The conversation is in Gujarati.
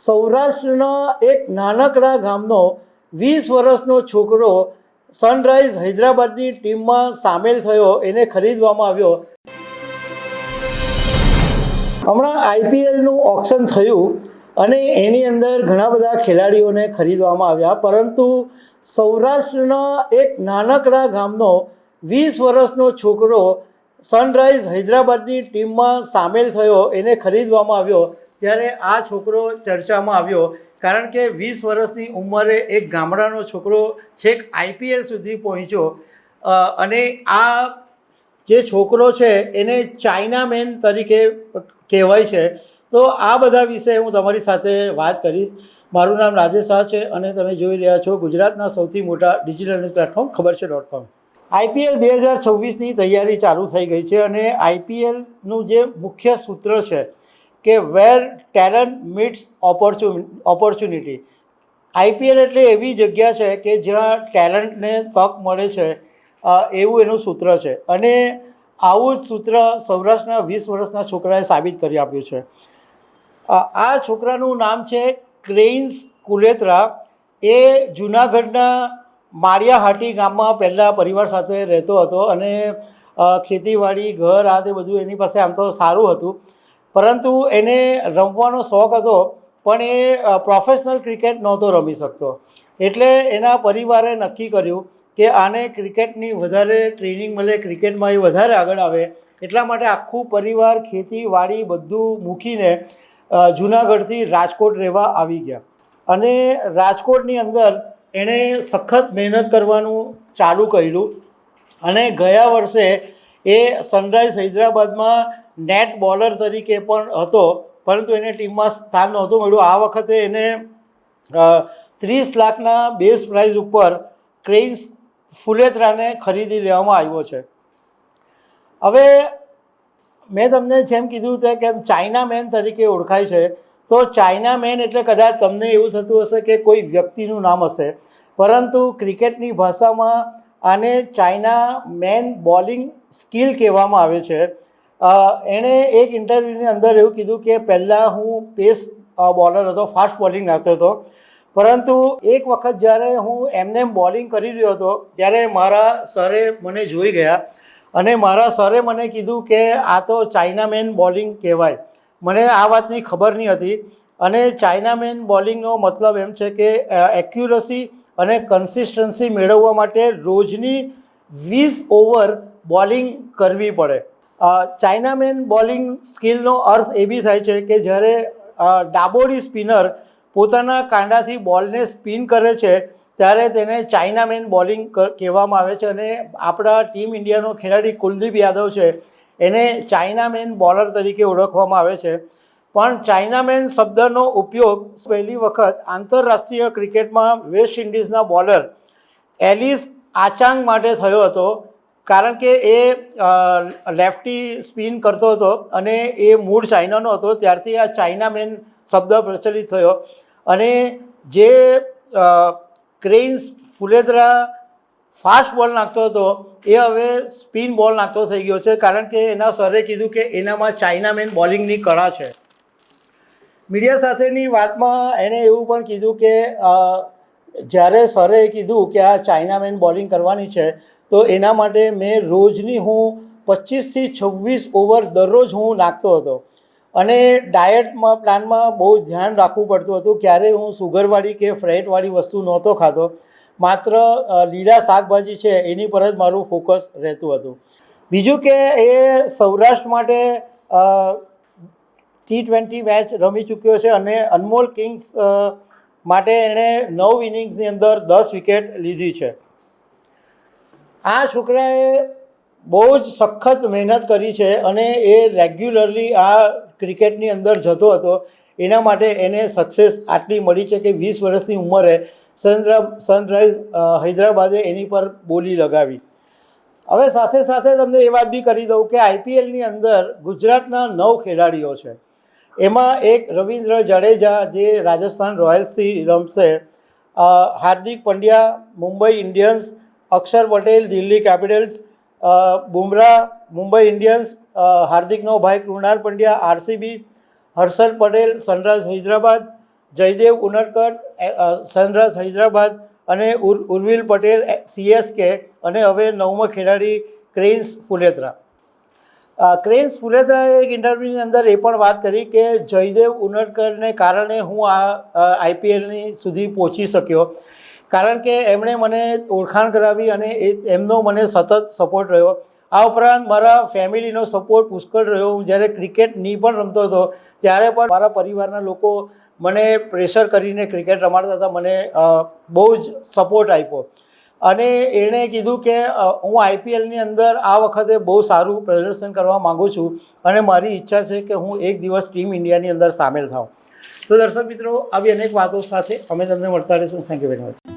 સૌરાષ્ટ્રના એક નાનકડા ગામનો 20 વર્ષનો છોકરો સનરાઈઝ હૈદરાબાદની ટીમમાં સામેલ થયો, એને ખરીદવામાં આવ્યો. હમણાં આઈપીએલનું ઓક્શન થયું અને એની અંદર ઘણા બધા ખેલાડીઓને ખરીદવામાં આવ્યા, પરંતુ સૌરાષ્ટ્રના એક નાનકડા ગામનો 20 વર્ષનો છોકરો સનરાઈઝ હૈદરાબાદની ટીમમાં સામેલ થયો, એને ખરીદવામાં આવ્યો. ત્યારે આ છોકરો ચર્ચામાં આવ્યો, કારણ કે 20 વર્ષની ઉંમરે એક ગામડાનો છોકરો છેક આઈપીએલ સુધી પહોંચ્યો. અને આ જે છોકરો છે એને ચાઇના મેન તરીકે કહેવાય છે. તો આ બધા વિશે હું તમારી સાથે વાત કરીશ. મારું નામ રાજેશ શાહ છે અને તમે જોઈ રહ્યા છો ગુજરાતના સૌથી મોટા ડિજિટલ ન્યૂઝ પ્લેટફોર્મ ખબરછે.com. આઈપીએલ 2026ની તૈયારી ચાલુ થઈ ગઈ છે અને આઈપીએલનું જે મુખ્ય સૂત્ર છે કે વેર ટેલેન્ટ મીટ્સ ઓપોર્ચ્યુનિટી. આઈપીએલ એટલે એવી જગ્યા છે કે જ્યાં ટેલેન્ટને તક મળે છે, એવું એનું સૂત્ર છે. અને આવું જ સૂત્ર સૌરાષ્ટ્રના 20 વર્ષના છોકરાએ સાબિત કરી આપ્યું છે. આ છોકરાનું નામ છે ક્રેઇન્સ કુલેત્રા. એ જૂનાગઢના માળિયાહાટી ગામમાં પહેલાં પરિવાર સાથે રહેતો હતો અને ખેતીવાડી, ઘર, આ તે બધું એની પાસે આમ તો સારું હતું, પરંતુ એને રમવાનો શોખ હતો, પણ એ પ્રોફેશનલ ક્રિકેટ નહોતો રમી શકતો. એટલે એના પરિવારે નક્કી કર્યું કે આને ક્રિકેટની વધારે ટ્રેનિંગ મળે, ક્રિકેટમાં એ વધારે આગળ આવે, એટલા માટે આખું પરિવાર ખેતીવાડી બધું મૂકીને જૂનાગઢથી રાજકોટ રહેવા આવી ગયા. અને રાજકોટની અંદર એણે સખત મહેનત કરવાનું ચાલુ કર્યું અને ગયા વર્ષે એ સનરાઈઝ હૈદરાબાદમાં નેટ બોલર તરીકે પણ હતો, પરંતુ એને ટીમમાં સ્થાન નહોતું મળ્યું. આ વખતે એને 30 લાખના બેઝ પ્રાઇઝ ઉપર ક્રેઇન્સ ફુલેત્રાને ખરીદી લેવામાં આવ્યો છે. હવે મેં તમને જેમ કીધું તે કે ચાઇના મેન તરીકે ઓળખાય છે. તો ચાઇના મેન એટલે કદાચ તમને એવું થતું હશે કે કોઈ વ્યક્તિનું નામ હશે, પરંતુ ક્રિકેટની ભાષામાં આને ચાઇના મેન બોલિંગ સ્કિલ કહેવામાં આવે છે. એણે એક ઇન્ટરવ્યૂની અંદર એવું કીધું કે પહેલાં હું પેસ બોલર હતો, ફાસ્ટ બોલિંગ નાખતો હતો, પરંતુ એક વખત જ્યારે હું એમને બોલિંગ કરી રહ્યો હતો ત્યારે મારા સરે મને જોઈ ગયા અને મારા સરે મને કીધું કે આ તો ચાઇના મેન બોલિંગ કહેવાય. મને આ વાતની ખબર નહીં હતી. અને ચાઇના મેન બોલિંગનો મતલબ એમ છે કે એક્યુરસી અને કન્સિસ્ટન્સી મેળવવા માટે રોજની 20 ઓવર બોલિંગ કરવી પડે. ચાઇના મેન બોલિંગ સ્કિલનો અર્થ એ બી થાય છે કે જ્યારે ડાબોડી સ્પિનર પોતાના કાંડાથી બોલને સ્પિન કરે છે ત્યારે તેને ચાઇના મેન બોલિંગ કહેવામાં આવે છે. અને આપણા ટીમ ઇન્ડિયાનો ખેલાડી કુલદીપ યાદવ છે, એને ચાઇના મેન બોલર તરીકે ઓળખવામાં આવે છે. પણ ચાઇના મેન શબ્દનો ઉપયોગ પહેલી વખત આંતરરાષ્ટ્રીય ક્રિકેટમાં વેસ્ટ ઇન્ડિઝના બોલર એલિસ આચાંગ માટે થયો હતો, કારણ કે એ લેફ્ટી સ્પિન કરતો હતો અને એ મૂળ ચાઇનાનો હતો. ત્યારથી આ ચાઇના મેન શબ્દ પ્રચલિત થયો. અને જે ક્રેઇન્સ ફુલેત્રા ફાસ્ટ બોલ નાખતો હતો એ હવે સ્પિન બોલ નાખતો થઈ ગયો છે, કારણ કે એના સરે કીધું કે એનામાં ચાઇના મેન બોલિંગની કળા છે. મીડિયા સાથેની વાતમાં એણે એવું પણ કીધું કે જ્યારે સરે કીધું કે આ ચાઇના મેન બોલિંગ કરવાની છે, તો એના માટે મેં રોજની હું 25થી 26 ઓવર દરરોજ હું નાખતો હતો. અને ડાયટમાં પ્લાનમાં બહુ ધ્યાન રાખવું પડતું હતું. ક્યારેય હું સુગરવાળી કે ફ્રેટવાળી વસ્તુ નહોતો ખાતો, માત્ર લીલા શાકભાજી છે એની પર જ મારું ફોકસ રહેતું હતું. બીજું કે એ સૌરાષ્ટ્ર માટે T20 મેચ રમી ચૂક્યો છે અને અનમોલ કિંગ્સ માટે એણે 9 ઇનિંગ્સની અંદર 10 વિકેટ લીધી છે. આ છોકરાએ બહુ જ સખત મહેનત કરી છે અને એ રેગ્યુલરલી આ ક્રિકેટની અંદર જતો હતો. એના માટે એને સક્સેસ આટલી મળી છે કે 20 વર્ષની ઉંમરે સનરાઈઝ હૈદરાબાદે એની પર બોલી લગાવી. હવે સાથે સાથે તમને એ વાત બી કરી દઉં કે આઈપીએલની અંદર ગુજરાતના 9 ખેલાડીઓ છે. એમાં એક રવિન્દ્ર જાડેજા જે રાજસ્થાન રોયલ્સથી રમશે, Hardik Pandya Mumbai Indians, Akshar Patel Delhi Capitals, Bumrah Mumbai Indians, હાર્દિકનો ભાઈ Krunal Pandya RCB, Harshal Patel Sunrisers Hyderabad, Jaydev Unadkat Sunrisers Hyderabad અને ઉર્વિલ પટેલ CSK અને હવે નવમો ખેલાડી ક્રેન્સ ફુલેત્રા. ક્રેન્સ ફુલેત્રાએ એક ઇન્ટરવ્યૂની અંદર એ પણ વાત કરી કે જયદેવ ઉનડકરને કારણે હું આ IPLની સુધી પહોંચી શક્યો, કારણ કે એમણે મને ઓળખાણ કરાવી અને એમનો મને સતત સપોર્ટ રહ્યો. આ ઉપરાંત મારા ફેમિલીનો સપોર્ટ પુષ્કળ રહ્યો. હું જ્યારે ક્રિકેટ નહીં પણ રમતો હતો ત્યારે પણ મારા પરિવારના લોકો મને પ્રેશર કરીને ક્રિકેટ રમાડતા હતા, મને બહુ જ સપોર્ટ આપ્યો. અને એણે કીધું કે હું IPLની અંદર આ વખતે બહુ સારું પ્રદર્શન કરવા માગું છું અને મારી ઈચ્છા છે કે હું એક દિવસ ટીમ ઇન્ડિયાની અંદર સામેલ થાઉં. તો દર્શક મિત્રો, આવી અનેક વાતો સાથે અમે તમને મળતા રહીશું. Thank you very much.